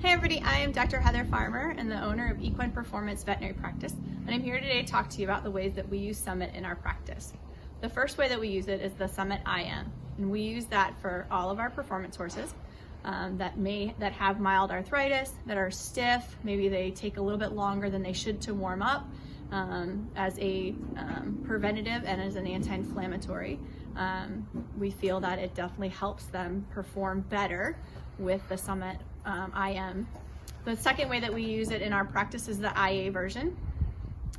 Hey everybody, I am Dr. Heather Farmer and the owner of Equine Performance Veterinary Practice, and I'm here today to talk to you about the ways that we use Summit in our practice. The first way that we use it is the Summit IM, and we use that for all of our performance horses that have mild arthritis, that are stiff, maybe they take a little bit longer than they should to warm up, as a preventative and as an anti-inflammatory. We feel that it definitely helps them perform better with the Summit IM. The second way that we use it in our practice is the IA version,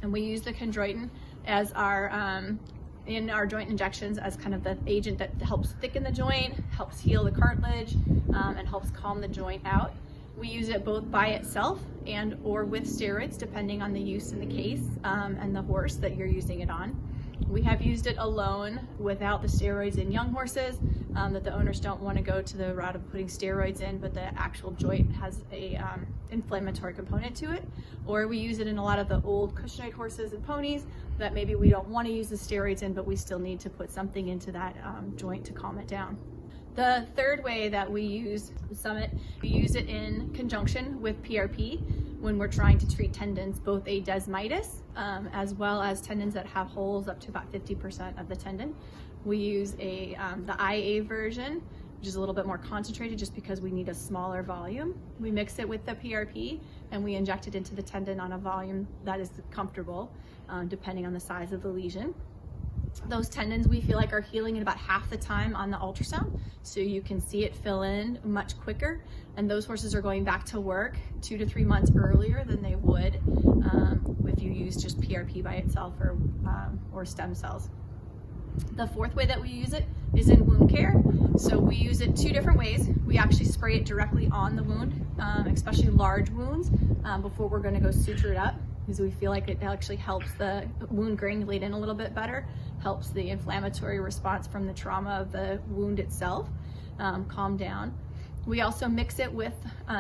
and we use the chondroitin as our in our joint injections as kind of the agent that helps thicken the joint, helps heal the cartilage, and helps calm the joint out. We use it both by itself and or with steroids, depending on the use in the case and the horse that you're using it on. We have used it alone without the steroids in young horses, that the owners don't want to go to the route of putting steroids in, but the actual joint has a inflammatory component to it. Or we use it in a lot of the old cushionite horses and ponies that maybe we don't want to use the steroids in, but we still need to put something into that joint to calm it down. The third way that we use Summit, we use it in conjunction with PRP when we're trying to treat tendons, both a desmitis as well as tendons that have holes up to about 50% of the tendon. We use the IA version, which is a little bit more concentrated just because we need a smaller volume. We mix it with the PRP and we inject it into the tendon on a volume that is comfortable, depending on the size of the lesion. Those tendons we feel like are healing in about half the time on the ultrasound, so you can see it fill in much quicker, and those horses are going back to work 2 to 3 months earlier than they would if you use just PRP by itself or stem cells. The fourth way that we use it is in wound care. So we use it 2 different ways. We actually spray it directly on the wound, especially large wounds, before we're going to go suture it up, because we feel like it actually helps the wound granulate in a little bit better, helps the inflammatory response from the trauma of the wound itself calm down. We also mix it with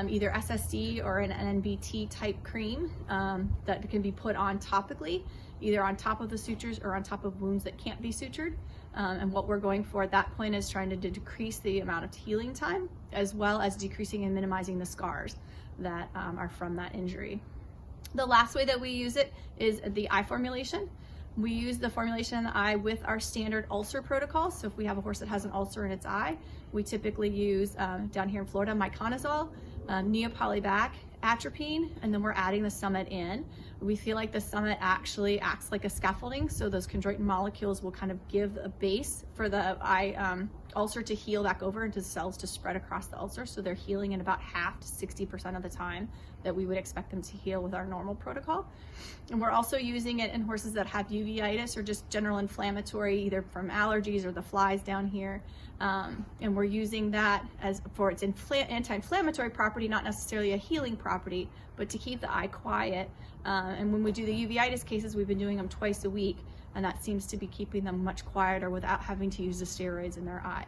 either SSD or an NNBT type cream that can be put on topically, either on top of the sutures or on top of wounds that can't be sutured. And what we're going for at that point is trying to decrease the amount of healing time, as well as decreasing and minimizing the scars that are from that injury. The last way that we use it is the eye formulation. We use the formulation in the eye with our standard ulcer protocol. So if we have a horse that has an ulcer in its eye, we typically use, down here in Florida, miconazole, neopolybac, atropine, and then we're adding the Summit in. We feel like the Summit actually acts like a scaffolding, so those chondroitin molecules will kind of give a base for the eye ulcer to heal back over into the cells to spread across the ulcer, so they're healing in about half to 60% of the time that we would expect them to heal with our normal protocol. And we're also using it in horses that have uveitis or just general inflammatory, either from allergies or the flies down here. And we're using that as for its anti-inflammatory property, not necessarily a healing property, but to keep the eye quiet. And when we do the uveitis cases, we've been doing them twice a week, and that seems to be keeping them much quieter without having to use the steroids in their eye.